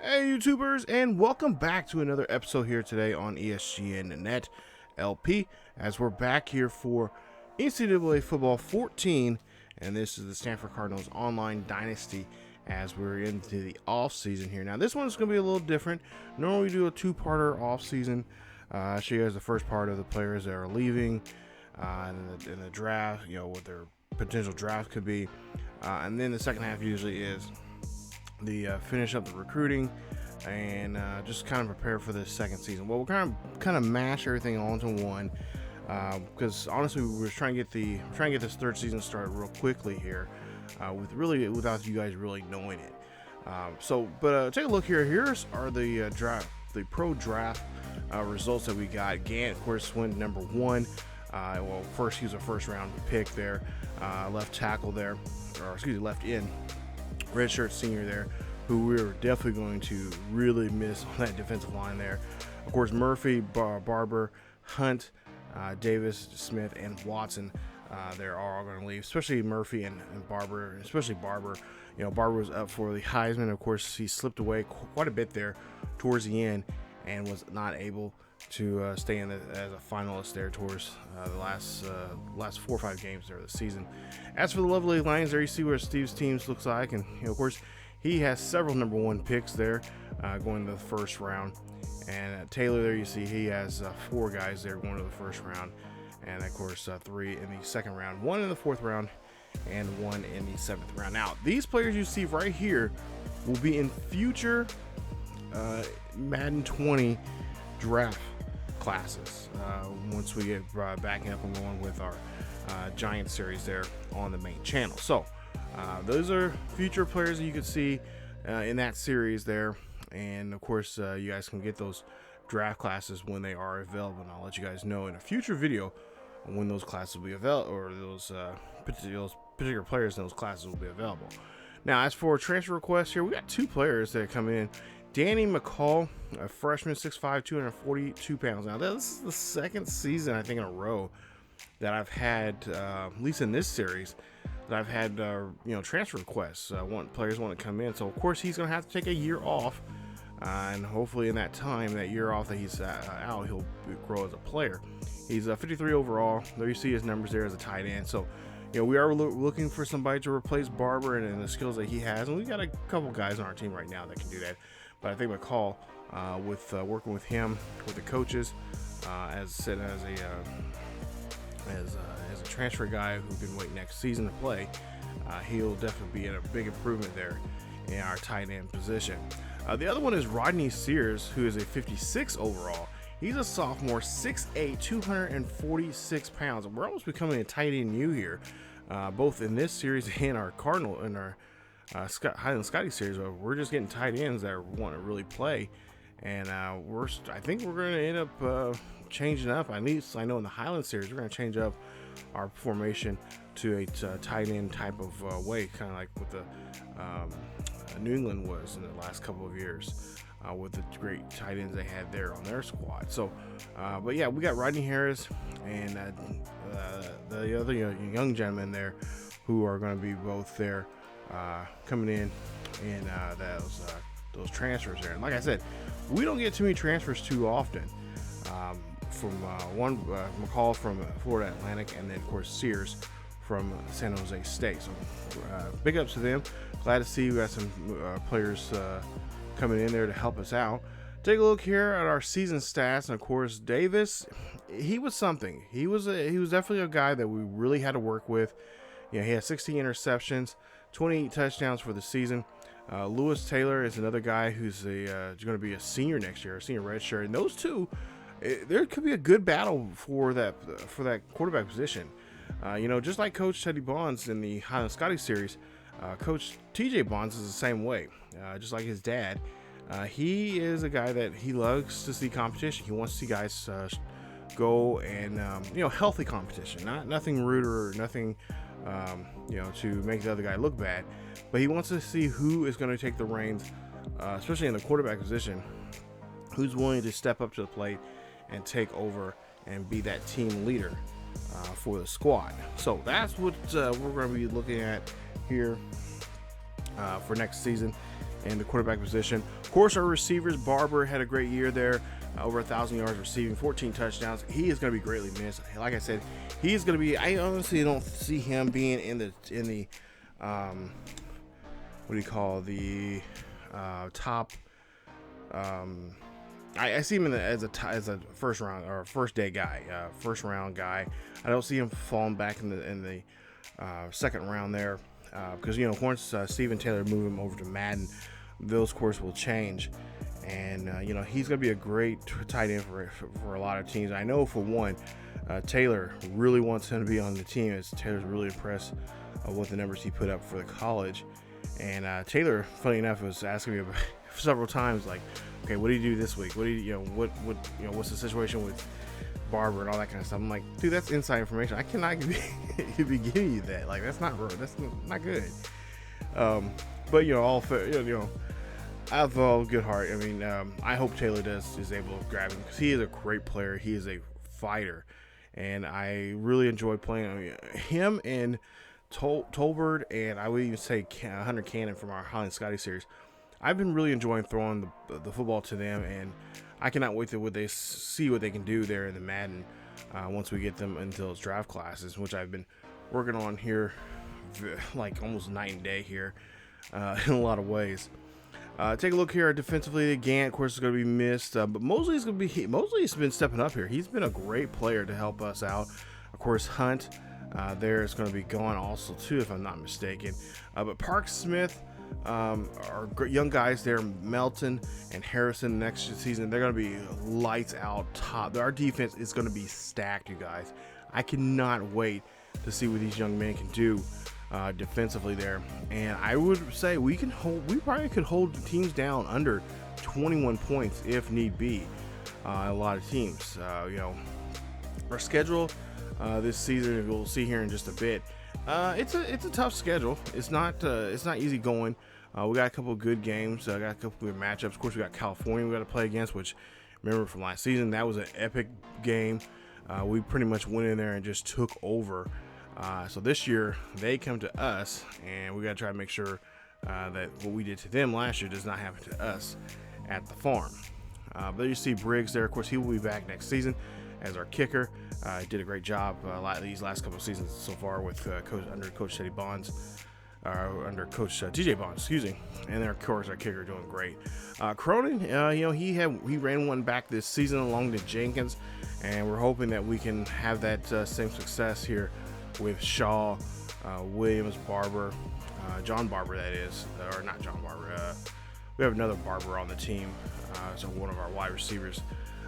Hey YouTubers, and welcome back to another episode here today on ESGNet LP, as we're back here for NCAA Football 14, and this is the Stanford Cardinals online Dynasty as we're into the off season here. Now this one's going to be a little different. Normally we do a two-parter off season. I'll show you guys the first part of the players that are leaving in the draft, you know, what their potential draft could be, and then the second half usually is the finish up the recruiting and just kind of prepare for this second season. Well, we're kind of mash everything all into one because honestly we're trying to get this third season started real quickly here without you guys really knowing it. Take a look here. Here's are the pro draft results that we got. Gant, of course, went number one. First he was a first round pick there, left tackle there, or excuse me, left end. Redshirt senior there, who we were definitely going to really miss on that defensive line there. Of course, Murphy, Barber, Hunt, Davis, Smith, and Watson, they're all going to leave, especially Murphy and Barber, especially Barber. You know, Barber was up for the Heisman. Of course, he slipped away quite a bit there towards the end and was not able to stay in as a finalist there towards the last 4 or 5 games there of the season. As for the lovely Lions, there you see where Steve's teams looks like, and you know, of course he has several number one picks there going to the first round. And Taylor, there you see he has 4 guys there going to the first round, and of course 3 in the second round, 1 in the 4th round, and 1 in the 7th round. Now these players you see right here will be in future Madden 20 draft classes once we get backing up and going with our Giant series there on the main channel. So those are future players that you can see in that series there, and of course you guys can get those draft classes when they are available, and I'll let you guys know in a future video when those classes will be available, or those particular players in those classes will be available. Now as for transfer requests here, we got 2 players that come in. Danny McCall, a freshman, 6'5", 242 pounds. Now, this is the second season, I think, in a row that I've had, at least in this series, that I've had, transfer requests. Players want to come in. So, of course, he's going to have to take a year off. And hopefully in that time, that year off that he's out, he'll grow as a player. He's 53 overall. There you see his numbers there as a tight end. So, you know, we are looking for somebody to replace Barber and the skills that he has. And we got a couple guys on our team right now that can do that. But I think McCall, with working with him, with the coaches, as a transfer guy who can wait next season to play, he'll definitely be in a big improvement there in our tight end position. The other one is Rodney Sears, who is a 56 overall. He's a sophomore, 6'8", 246 pounds. We're almost becoming a tight end U here, both in this series and our Cardinal and our Highland Scotty series. We're just getting tight ends that want to really play, and I think we're going to end up changing up. At least I know in the Highland series we're going to change up our formation to a tight end type of way, kind of like what the New England was in the last couple of years with the great tight ends they had there on their squad. So but yeah, we got Rodney Harris and the other young gentlemen there who are going to be both there coming in those transfers there. And like I said, we don't get too many transfers too often. From McCall from Florida Atlantic, and then of course Sears from San Jose State. So big ups to them. Glad to see we got some players coming in there to help us out. Take a look here at our season stats, and of course Davis, he was something. He was definitely a guy that we really had to work with. You know, he had 16 interceptions, 28 touchdowns for the season. Lewis Taylor is another guy who's going to be a senior next year, a senior redshirt, and those two, there could be a good battle for that quarterback position. Just like Coach Teddy Bonds in the Highland Scotty series, Coach TJ Bonds is the same way. Just like his dad, he is a guy that he loves to see competition. He wants to see guys go and healthy competition, nothing rude or nothing to make the other guy look bad, but he wants to see who is going to take the reins, especially in the quarterback position, who's willing to step up to the plate and take over and be that team leader for the squad. So that's what we're going to be looking at here for next season. in the quarterback position. Of course, our receivers, Barber had a great year there, over 1,000 yards receiving, 14 touchdowns. He is going to be greatly missed. Like I said, he is going to be. I honestly don't see him being in the what do you call the top. I see him as a first round or first round guy. I don't see him falling back in the second round there, because once Steven Taylor move him over to Madden, those courses will change, and he's gonna be a great tight end for a lot of teams. I know for one, Taylor really wants him to be on the team, as Taylor's really impressed with the numbers he put up for the college. And Taylor, funny enough, was asking me about several times, like, okay, what do you do this week? What do you, what's the situation with Barber and all that kind of stuff? I'm like, dude, that's inside information. I cannot be giving you that. Like, that's not good. But I have a good heart. I mean, I hope Taylor is able to grab him, because he is a great player. He is a fighter, and I really enjoy playing him and Tolbert, and I would even say Hunter Cannon from our Holland Scotty series. I've been really enjoying throwing the football to them, and I cannot wait to see what they can do there in the Madden once we get them into those draft classes, which I've been working on here like almost night and day here in a lot of ways. Take a look here defensively. Gant, of course, is going to be missed, but Mosley's been stepping up here. He's been a great player to help us out. Of course, Hunt there is going to be gone also too, if I'm not mistaken. But Park Smith, our young guys there, Melton and Harrison, next season, they're going to be lights out top. Our defense is going to be stacked, you guys. I cannot wait to see what these young men can do defensively there. And I would say we probably could hold teams down under 21 points if need be. A lot of teams, our schedule this season, we'll see here in just a bit. It's a tough schedule. It's not easy going. We got a couple of good games. Got a couple of good matchups. Of course, we got California we got to play against, which, remember from last season, that was an epic game. We pretty much went in there and just took over. So this year they come to us, and we got to try to make sure that what we did to them last year does not happen to us at the farm. But you see Briggs there. Of course, he will be back next season as our kicker. Did a great job these last couple of seasons so far with under Coach Teddy Bonds, under Coach TJ Bonds, excuse me. And then of course our kicker doing great. Cronin, he ran one back this season along to Jenkins, and we're hoping that we can have that same success here with Shaw, Williams, Barber, John Barber, that is, or not John Barber. We have another Barber on the team, so one of our wide receivers.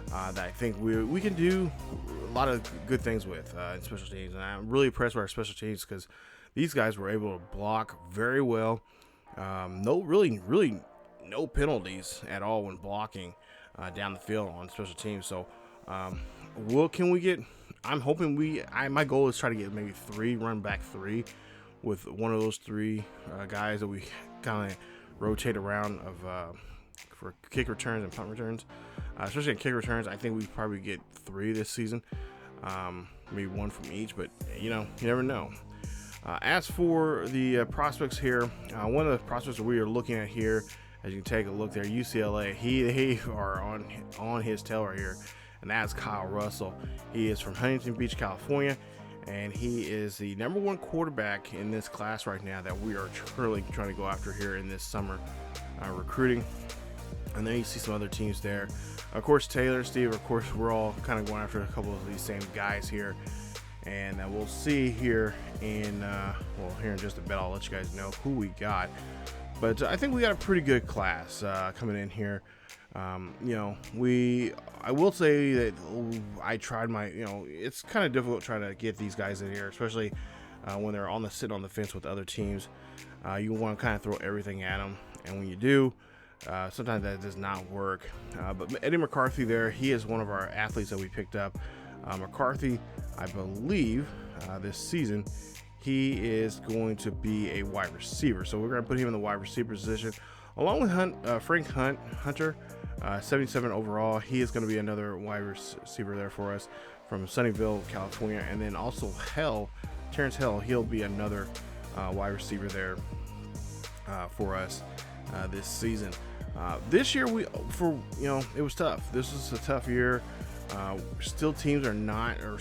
That I think we can do a lot of good things with in special teams, and I'm really impressed with our special teams, because these guys were able to block very well. No penalties at all when blocking down the field on special teams. So, can we get? I'm hoping my goal is to try to get maybe run back three, with one of those three guys that we kind of rotate around for kick returns and punt returns. Especially in kick returns, I think we probably get 3 this season, maybe 1 from each, but you never know. As for the prospects here, one of the prospects that we are looking at here, as you can take a look there, UCLA, they are on his tail right here, and that's Kyle Russell. He is from Huntington Beach, California, and he is the #1 quarterback in this class right now that we are currently trying to go after here in this summer recruiting. And then you see some other teams there. Of course, Taylor, Steve, of course, we're all kind of going after a couple of these same guys here. And we'll see here in just a bit. I'll let you guys know who we got. But I think we got a pretty good class coming in here. I will say that I tried it's kind of difficult trying to get these guys in here, especially when they're sitting on the fence with other teams. You want to kind of throw everything at them. And when you do, sometimes that does not work. But Eddie McCarthy there, he is one of our athletes that we picked up. McCarthy, I believe, this season, he is going to be a wide receiver. So we're going to put him in the wide receiver position, along with Frank Hunter, 77 overall. He is going to be another wide receiver there for us from Sunnyvale, California. And then also Terrence Hill, he'll be another wide receiver there for us. this season. This year, it was tough. This was a tough year. Still, teams are not, or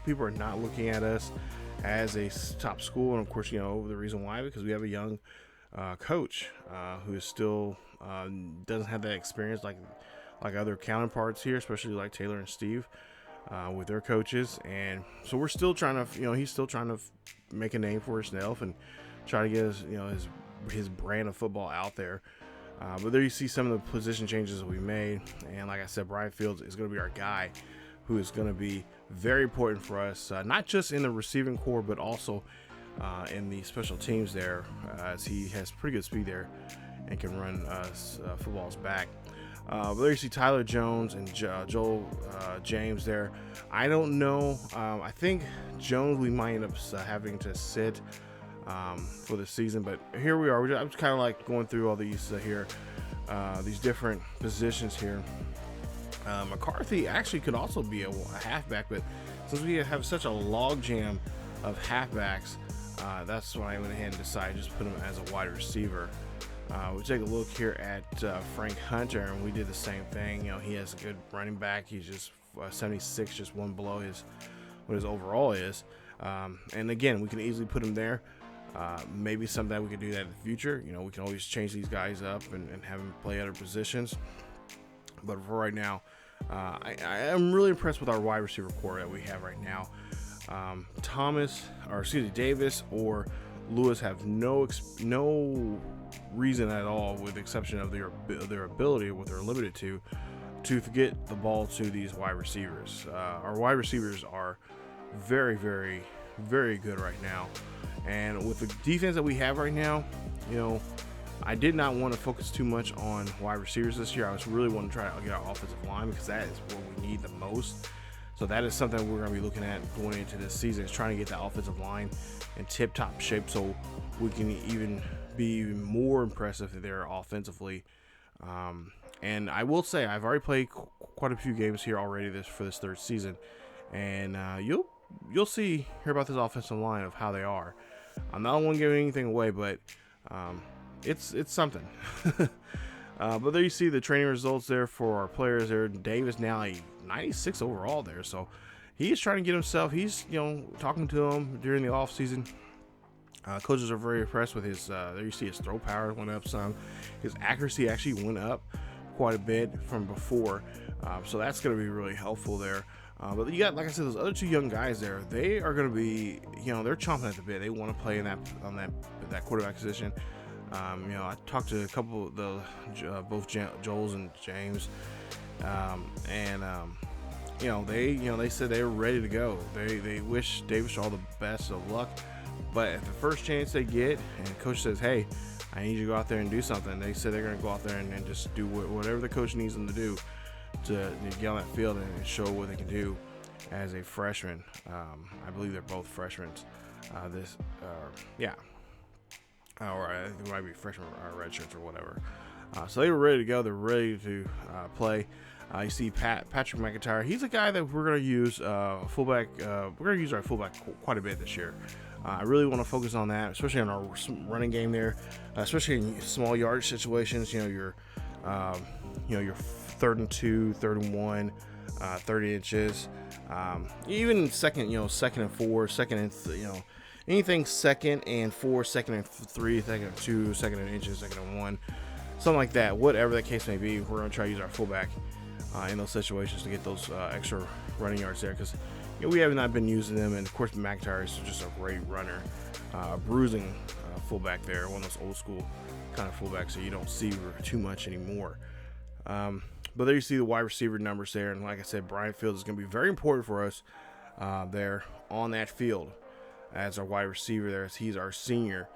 people are not looking at us as a top school, and of course, the reason why, because we have a young coach who is still doesn't have that experience like other counterparts here, especially like Taylor and Steve with their coaches. And so we're still trying to, he's still trying to make a name for himself and try to get his brand of football out there. But there you see some of the position changes that we made, and like I said, Brian Fields is going to be our guy, who is going to be very important for us, not just in the receiving core, but also in the special teams there, as he has pretty good speed there and can run footballs back. But there you see Tyler Jones and Joel James there. I don't know. I think Jones we might end up having to sit for the season, but here we are. I'm just kind of like going through all these these different positions here. McCarthy actually could also be a halfback, but since we have such a log jam of halfbacks, that's why I went ahead and decided to just put him as a wide receiver. We take a look here at Frank Hunter, and we did the same thing. He has a good running back. He's just 76, just one below what his overall is. And again, we can easily put him there. Maybe sometime we could do that in the future. We can always change these guys up and have them play other positions. But for right now, I am really impressed with our wide receiver core that we have right now. Davis or Lewis have no reason at all, with the exception of their ability, what they're limited to get the ball to these wide receivers. Our wide receivers are very, very, very good right now. And with the defense that we have right now, I did not want to focus too much on wide receivers this year. I was really wanting to try to get our offensive line, because that is what we need the most. So that is something we're going to be looking at going into this season, is trying to get the offensive line in tip-top shape so we can be even more impressive there offensively. And I will say, I've already played quite a few games here already for this third season, and you'll hear about this offensive line of how they are. I'm not one giving anything away, but it's something. But there you see the training results there for our players there. Dave is now a 96 overall there, so he is trying to get himself. He's talking to him during the off season. Coaches are very impressed with his. There you see his throw power went up some. His accuracy actually went up quite a bit from before, so that's going to be really helpful there. But you got, like I said, those other two young guys there. They are going to be, they're chomping at the bit. They want to play in that quarterback position. I talked to a couple of both Joels and James, they said they were ready to go. They wish Davis all the best of luck, but at the first chance they get, and coach says, "Hey, I need you to go out there and do something," they said they're going to go out there and just do whatever the coach needs them to do to get on that field and show what they can do as a freshman. I believe they're both freshmen. Or I think it might be freshman or red shirts or whatever. So they were ready to go. They're ready to play. You see Patrick McIntyre. He's a guy that we're going to use fullback. We're going to use our fullback quite a bit this year. I really want to focus on that, especially on our running game there, especially in small yardage situations. Your 3rd and 2, 3rd and 1, 30 inches, even second and 4, second and anything 2nd and 4, 2nd and 3, 2nd and 2, 2nd and inches, 2nd and 1, something like that. Whatever the case may be, we're going to try to use our fullback in those situations to get those extra running yards there, because we have not been using them. And of course, McIntyre is just a great runner, bruising fullback there, one of those old school kind of fullbacks that you don't see too much anymore. But there you see the wide receiver numbers there, and like I said, Brian Fields is going to be very important for us there on that field as our wide receiver there, as he's our senior.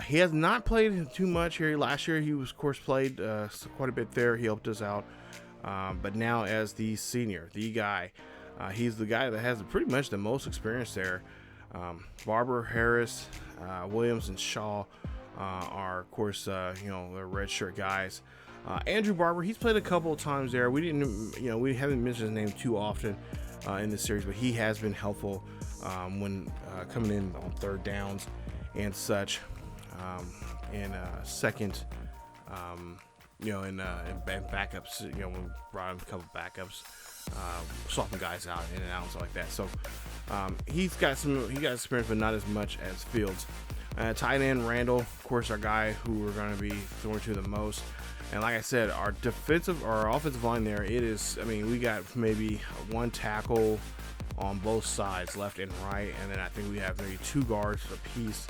He has not played too much here. Last year he was, of course, played quite a bit there. He helped us out, but now as the senior, the guy, he's the guy that has pretty much the most experience there. Barber, Harris, Williams, and Shaw are, of course, the red shirt guys. Andrew Barber, he's played a couple of times there. We haven't mentioned his name too often in this series, but he has been helpful when coming in on third downs and such, in second you know, and backups. You know, we brought him a couple backups, swapping guys out in and out and stuff like that. So he got experience, but not as much as Fields. Tight end Randall, of course, our guy who we're going to be throwing to the most. And like I said, our offensive line there, it is. I mean, we got maybe one tackle on both sides, left and right, and then I think we have maybe 2 guards apiece,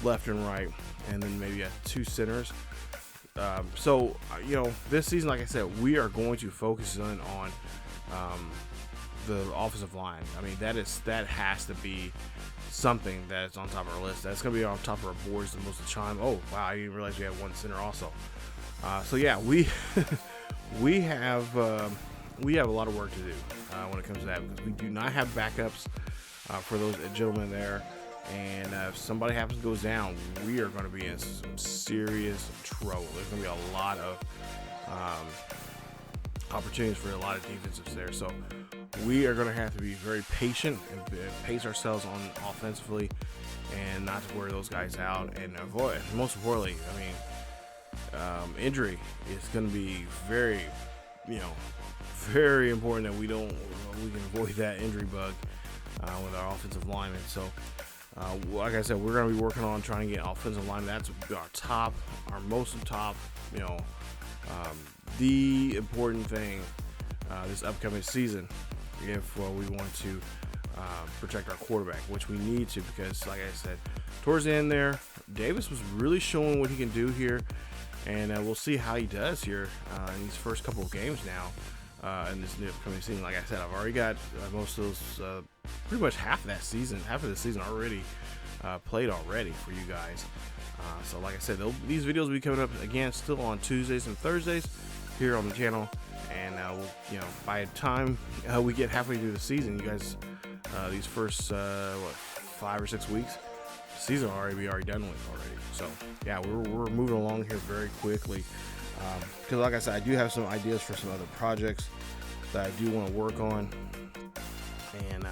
left and right, and then maybe 2 centers. So you know, this season, like I said, we are going to focus on the offensive line. I mean, that has to be something that's on top of our list. That's going to be on top of our boards the most of the time. Oh wow, I didn't realize we had 1 center also. So yeah, we have a lot of work to do when it comes to that, because we do not have backups for those gentlemen there. And if somebody happens to go down, we are going to be in some serious trouble. There's going to be a lot of opportunities for a lot of defensives there. So we are going to have to be very patient and pace ourselves on offensively, and not to wear those guys out. And avoid, most importantly, I mean, injury is going to be very, very important that we can avoid that injury bug with our offensive linemen. So, like I said, we're going to be working on trying to get offensive line. That's our most top, the important thing this upcoming season, if we want to protect our quarterback, which we need to, because like I said, towards the end there, Davis was really showing what he can do here, and we'll see how he does here in these first couple of games now in this new upcoming season. Like I said, I've already got most of those, pretty much half of the season already played already for you guys. So like I said, these videos will be coming up again still on Tuesdays and Thursdays here on the channel, and we'll, by the time we get halfway through the season, you guys, these first 5 or 6 weeks, the season will already be done with already. So yeah, we're moving along here very quickly, because like I said, I do have some ideas for some other projects that I do want to work on, and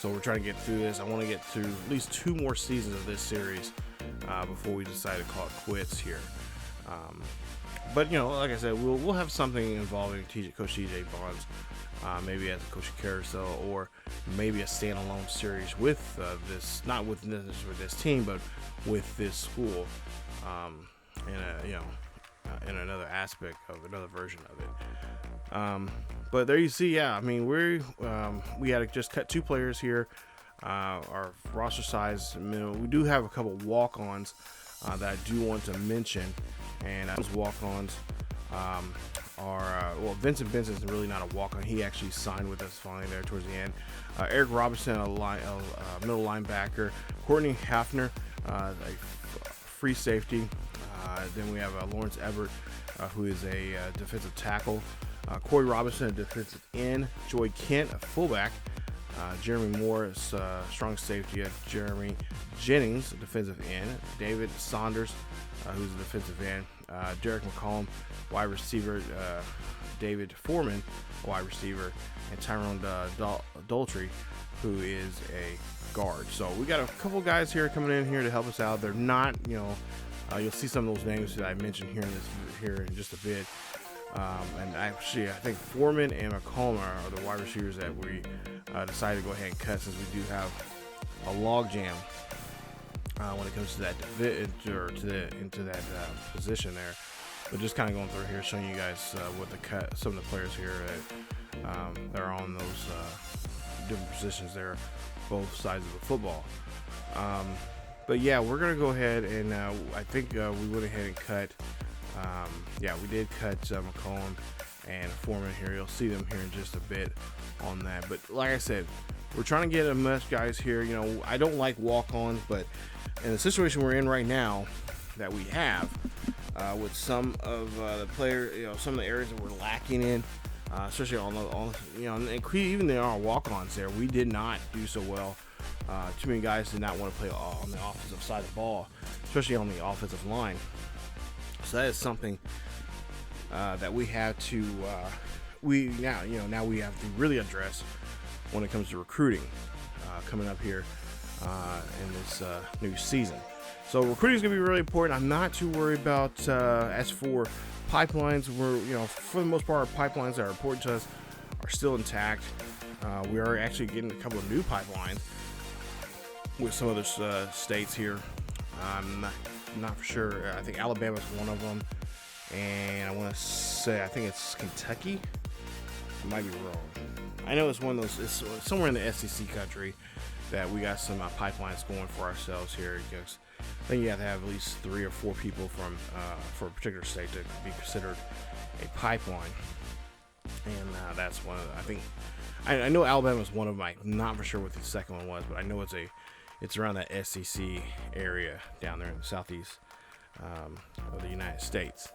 so we're trying to get through this. I want to get through at least 2 more seasons of this series before we decide to call it quits here. But like I said, we'll have something involving Coach TJ Bonds, maybe as a Coach Carousel, or maybe a standalone series with this, not with this team, but with this school, in another aspect of another version of it. But there you see, yeah, I mean, we had to just cut 2 players here. Our roster size, we do have a couple walk-ons that I do want to mention, and those walk-ons are Vincent Benson's really not a walk-on. He actually signed with us finally there towards the end. Eric Robinson, a middle linebacker. Courtney Hafner, a free safety. Then we have Lawrence Everett, who is a defensive tackle. Corey Robinson, a defensive end. Joy Kent, a fullback. Jeremy Morris, strong safety. Jeremy Jennings, a defensive end. David Saunders, who's a defensive end. Derek McCollum, wide receiver. David Foreman, wide receiver. And Tyrone Daltrey, who is a guard. So we got a couple guys here coming in here to help us out. They're not, you'll see some of those names that I mentioned here in just a bit. And actually, I think Foreman and McCollum are the wide receivers that we decided to go ahead and cut, since we do have a log jam when it comes to that into that position there. But just kind of going through here, showing you guys what some of the players here that are on those different positions there, both sides of the football. But yeah, we're gonna go ahead and I think we went ahead and cut. We did cut McCollum and Foreman here. You'll see them here in just a bit on that. But like I said, we're trying to get as much guys here. I don't like walk-ons, but in the situation we're in right now, that we have with some of the players, some of the areas that we're lacking in, especially even in our walk-ons there, we did not do so well. Too many guys did not want to play on the offensive side of the ball, especially on the offensive line. So that is something that we have to now we have to really address when it comes to recruiting coming up here in this new season. So recruiting is going to be really important. I'm not too worried about as for pipelines. We're, for the most part, our pipelines that are important to us are still intact. We are actually getting a couple of new pipelines with some other states here. I'm not for sure. I think Alabama's one of them, and I want to say I think it's Kentucky. I might be wrong. I know it's one of those. It's somewhere in the SEC country that we got some pipelines going for ourselves here. Because I think you have to have at least 3 or 4 people from for a particular state to be considered a pipeline, and that's one of the, I think. I know Alabama's one of them. I'm not for sure what the second one was, but I know it's around that SEC area down there in the southeast of the United States.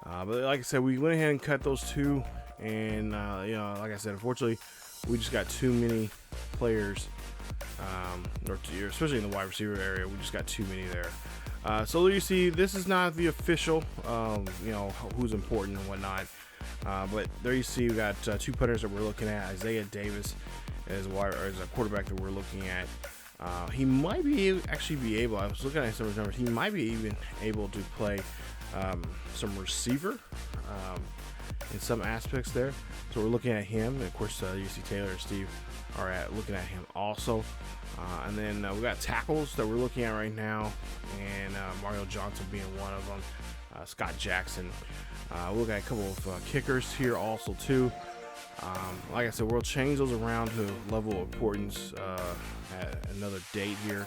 But like I said, we went ahead and cut those 2, and like I said, unfortunately, we just got too many players, especially in the wide receiver area. We just got too many there. So you see, this is not the official, who's important and whatnot. But there you see, we got 2 punters that we're looking at. Isaiah Davis is a quarterback that we're looking at. He might actually be able. I was looking at some of his numbers. He might be even able to play some receiver in some aspects there. So we're looking at him. And of course, you see Taylor and Steve are looking at him also. And then we got tackles that we're looking at right now, and Mario Johnson being one of them. Scott Jackson. We'll look at a couple of kickers here also too. Like I said, we'll change those around to level of importance at another date here.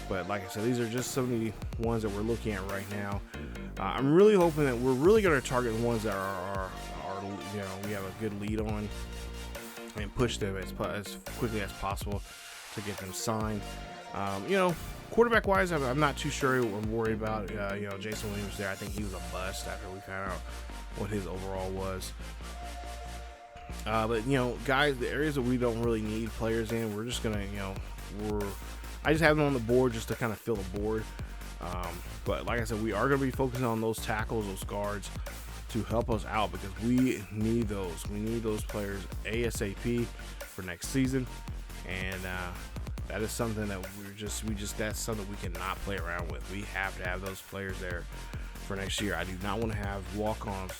But like I said, these are just some of the ones that we're looking at right now. I'm really hoping that we're really going to target the ones that are we have a good lead on, and push them as quickly as possible to get them signed. Quarterback wise, I'm not too sure. I'm worried about Jason Williams there. I think he was a bust after we found out what his overall was. But guys, the areas that we don't really need players in, we're just gonna I just have them on the board just to kind of fill the board. But like I said, we are gonna be focusing on those tackles, those guards, to help us out, because we need those. We need those players ASAP for next season, and that is something that that's something we cannot play around with. We have to have those players there for next year. I do not want to have walk-ons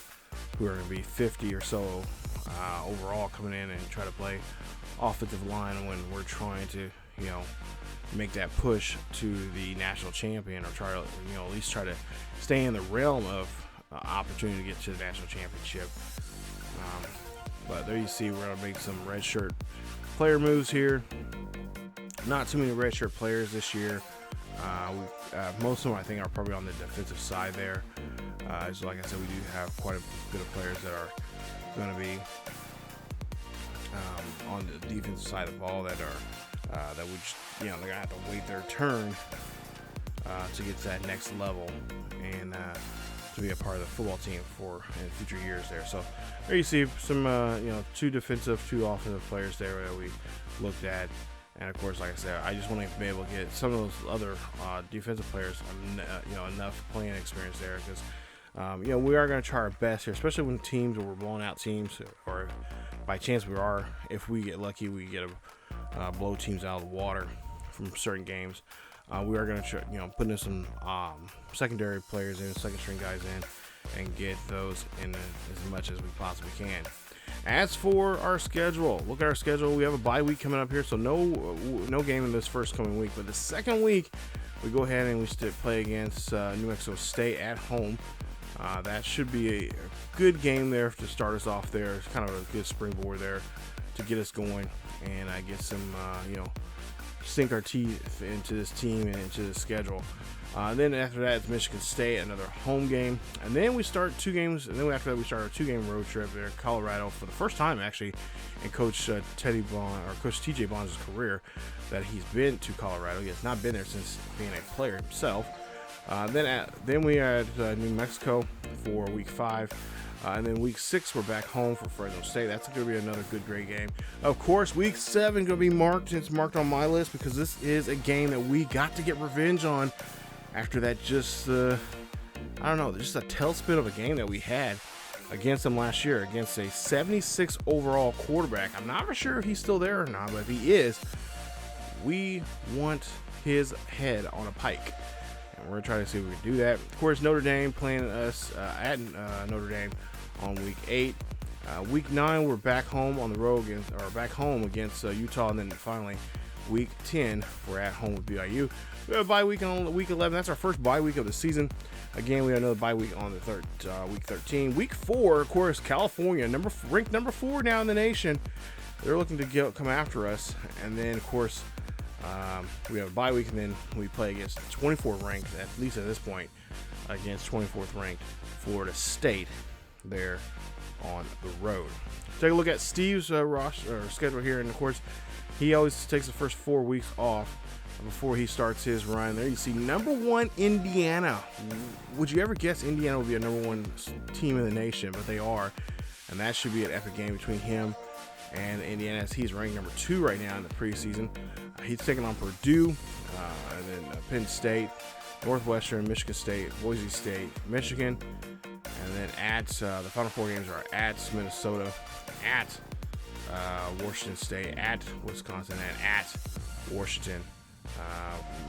who are going to be 50 or so overall coming in and try to play offensive line when we're trying to, make that push to the national champion, or try to, at least try to stay in the realm of opportunity to get to the national championship. But there you see, we're going to make some red shirt player moves here. Not too many redshirt players this year. Most of them, I think, are probably on the defensive side there. So like I said, we do have quite a bit of players that are going to be on the defensive side of the ball that would they're going to have to wait their turn to get to that next level and to be a part of the football team in future years there. So there you see some 2 defensive, 2 offensive players there that we looked at. And of course, like I said, I just want to be able to get some of those other defensive players, enough playing experience there, because we are going to try our best here, especially when we're blowing out teams, or by chance if we get lucky, we get to blow teams out of the water from certain games. We are going to try, put in some secondary players in, second string guys in, and get those in as much as we possibly can. As for our schedule, look at our schedule. We have a bye week coming up here, so no game in this first coming week. But the second week, we go ahead and we play against New Mexico State at home. That should be a good game there to start us off there. It's kind of a good springboard there to get us going and get some, sink our teeth into this team and into the schedule. Then after that, it's Michigan State, another home game. And then we start 2 games. And then after that, we start our 2-game road trip there, Colorado, for the first time, actually, in Coach TJ Bond's career, that he's been to Colorado. He has not been there since being a player himself. Then we are at New Mexico for week 5. And then week 6, we're back home for Fresno State. That's going to be another great game. Of course, week 7 going to be marked. It's marked on my list because this is a game that we got to get revenge on after that just a tailspin of a game that we had against them last year, against a 76 overall quarterback. I'm not for sure if he's still there or not, but if he is, we want his head on a pike. we're going to try to see if we can do that. Of course, Notre Dame playing us at Notre Dame on week 8. Week 9, we're back home on the road against Utah, and then finally week 10, we're at home with BYU. We have a bye week on week 11. That's our first bye week of the season. Again, we have another bye week on the week 13. Week 4, of course, California, ranked number 4 now in the nation. They're looking to come after us. And then, of course, we have a bye week, and then we play against 24th ranked, at least at this point, against 24th ranked Florida State there on the road. Take a look at Steve's roster or schedule here, and of course, he always takes the first 4 weeks off before he starts his run. There you see number 1 Indiana. Would you ever guess Indiana would be a number 1 team in the nation? But they are, and that should be an epic game between him and Indiana, as he's ranked number 2 right now in the preseason. He's taking on Purdue, and then Penn State, Northwestern, Michigan State, Boise State, Michigan, and then at the final 4 games are at Minnesota, at Washington State, at Wisconsin, and at Washington.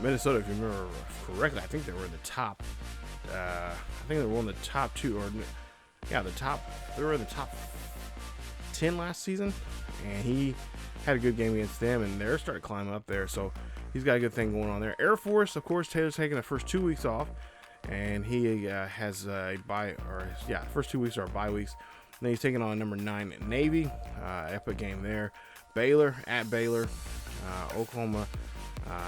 Minnesota, if you remember correctly, I think they were in the top. I think they were one of the top 2, or yeah, they were in the top 10 last season, and he had a good game against them, and they're starting to climb up there. So he's got a good thing going on there. Air Force, of course, Taylor's taking the first 2 weeks off, and he has a bye, first 2 weeks are bye weeks. And then he's taking on number 9 Navy, epic game there. Baylor at Baylor, Oklahoma,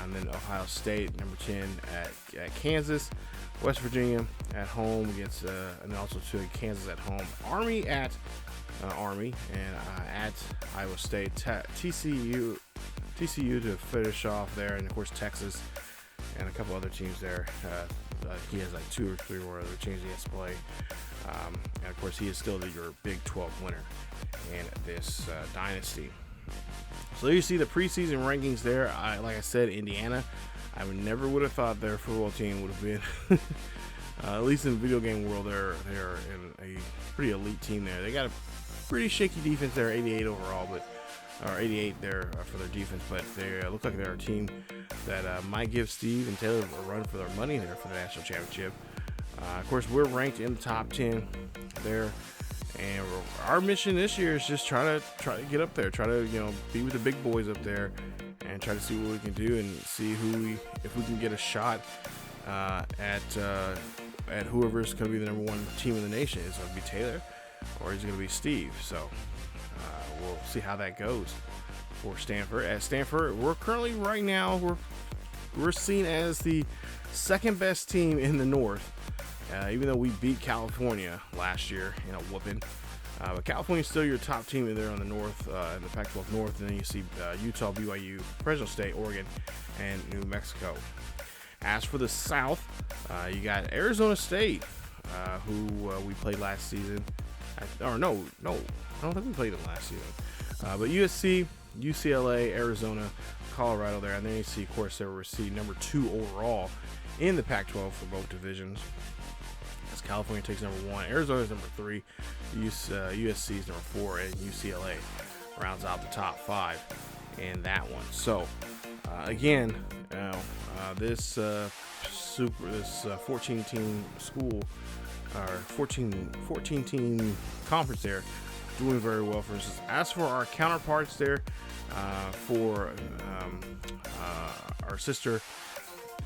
and then Ohio State, number 10 at Kansas, West Virginia at home against, and also to Kansas at home. Army at Army, and at Iowa State, TCU to finish off there, and of course Texas and a couple other teams there. He has like 2 or 3 more other teams he has to play, and of course he is still your Big 12 winner in this Dynasty. So there you see the preseason rankings there. Like I said, Indiana, I never would have thought their football team would have been, at least in the video game world, they're in a pretty elite team there. They got a pretty shaky defense there, 88 overall, or 88 there for their defense, but they look like they're a team that might give Steve and Taylor a run for their money there for the national championship. Of course, we're ranked in the top 10 there. And our mission this year is just try to get up there, try to be with the big boys up there, and try to see what we can do and see if we can get a shot at whoever's going to be the number 1 team in the nation. Is it going to be Taylor or is it going to be Steve? So we'll see how that goes for Stanford. At Stanford, we're currently right now we're seen as the 2nd best team in the North. Even though we beat California last year in a whooping. But California's still your top team there on the North, in the Pac-12 North. And then you see Utah, BYU, Fresno State, Oregon, and New Mexico. As for the South, you got Arizona State, who we played last season. No, I don't think we played them last season. But USC, UCLA, Arizona, Colorado there. And then you see, of course, they were received number 2 overall in the Pac-12 for both divisions. California takes number 1, Arizona is number 3, USC is number 4, and UCLA rounds out the top 5 in that one. So again, this 14 team school, or 14 team conference there, doing very well for us. As for our counterparts there, for our sister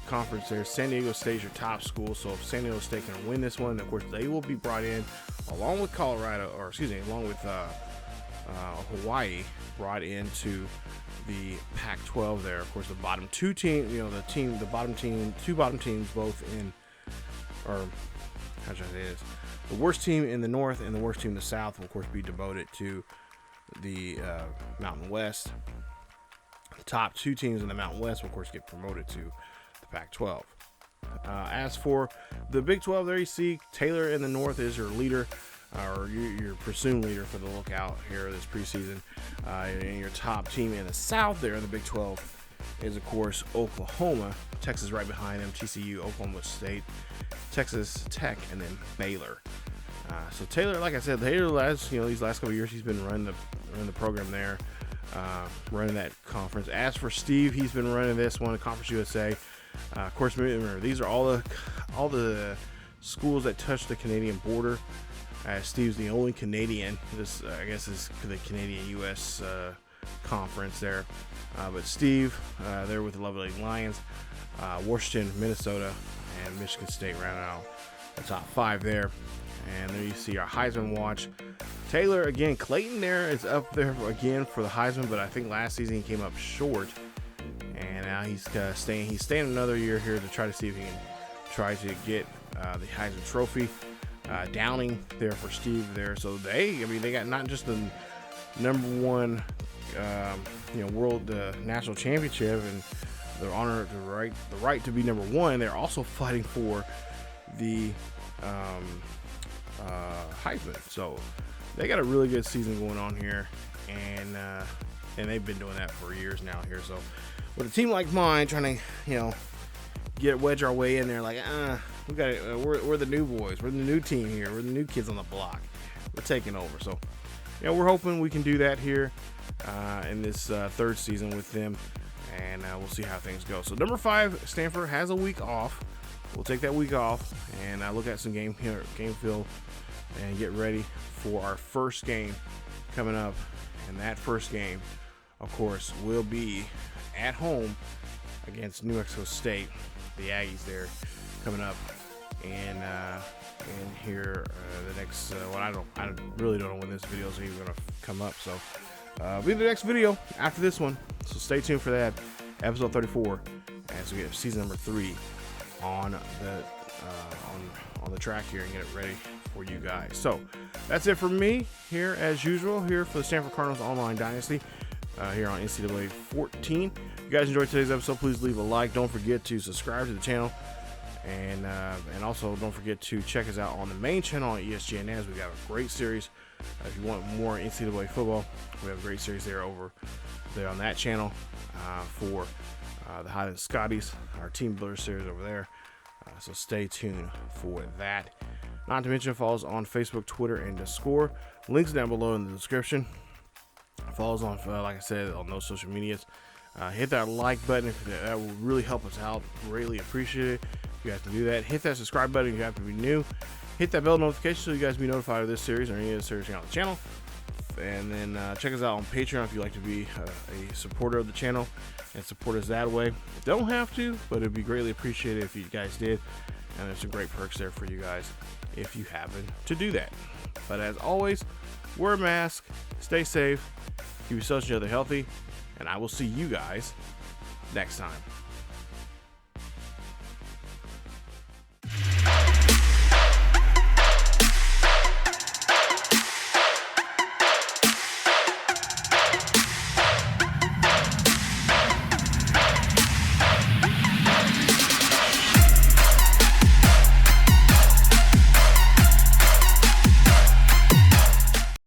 conference there, San Diego State is your top school. So if San Diego State can win this one, of course they will be brought in along with Hawaii, brought into the Pac-12 there. Of course, the bottom 2 teams, two bottom teams, both in, or how should I say this? The worst team in the North and the worst team in the South will, of course, be devoted to the Mountain West. The top 2 teams in the Mountain West will, of course, get promoted to the Pac-12. As for the Big 12, there you see Taylor in the North is your leader, or your presumed leader for the lookout here this preseason. And your top team in the South there in the Big 12 is, of course, Oklahoma. Texas right behind them, TCU, Oklahoma State, Texas Tech, and then Baylor. So Taylor, like I said, these last couple of years, he's been running the program there, running that conference. As for Steve, he's been running this one, Conference USA. Of course, remember, these are all the schools that touch the Canadian border. Steve's the only Canadian. This, I guess, is the Canadian-U.S. conference there. But Steve, there with the Lovely Lions, Washington, Minnesota, and Michigan State rounding out the top 5 there. And there you see our Heisman watch. Taylor, again, Clayton there is up there again for the Heisman, but I think last season he came up short. And now he's staying another year here to try to see if he can try to get the Heisman Trophy. Downing there for Steve there. So they got not just the #1 world national championship and their honor, the right to be #1. They're also fighting for the Heisman. So they got a really good season going on here, and they've been doing that for years now here. So with a team like mine trying to wedge our way in there, like we got it. We're the new boys. We're the new team here. We're the new kids on the block. We're taking over. So we're hoping we can do that here in this 3rd season with them, and we'll see how things go. So number 5, Stanford has a week off. We'll take that week off and look at some game film and get ready for our first game coming up. And that first game, of course, will be at home against New Mexico State. The Aggies there coming up, and here the next. I really don't know when this video is even going to come up. So it'll be the next video after this one. So stay tuned for that, episode 34, as we get season number 3 on the track here and get it ready for you guys. So that's it for me here, as usual, here for the Stanford Cardinals Online Dynasty here on NCAA 14. If you guys enjoyed today's episode, please leave a like. Don't forget to subscribe to the channel, and also don't forget to check us out on the main channel on ESGNet. We got a great series. If you want more NCAA football, we have a great series there over there on that channel for the Highland Scotties, our team builder series over there. So stay tuned for that. Not to mention, follow us on Facebook, Twitter, and Discord. Links down below in the description. Follow us on, like I said, on those social medias. Hit that like button. That will really help us out. Greatly appreciate it if you guys can do that. Hit that subscribe button if you have to be new. Hit that bell notification so you guys be notified of this series or any other series on the channel. And then check us out on Patreon if you'd like to be a supporter of the channel and support us that way. Don't have to, but it'd be greatly appreciated if you guys did. And there's some great perks there for you guys if you happen to do that. But as always, wear a mask, stay safe, keep yourselves and each other healthy, and I will see you guys next time.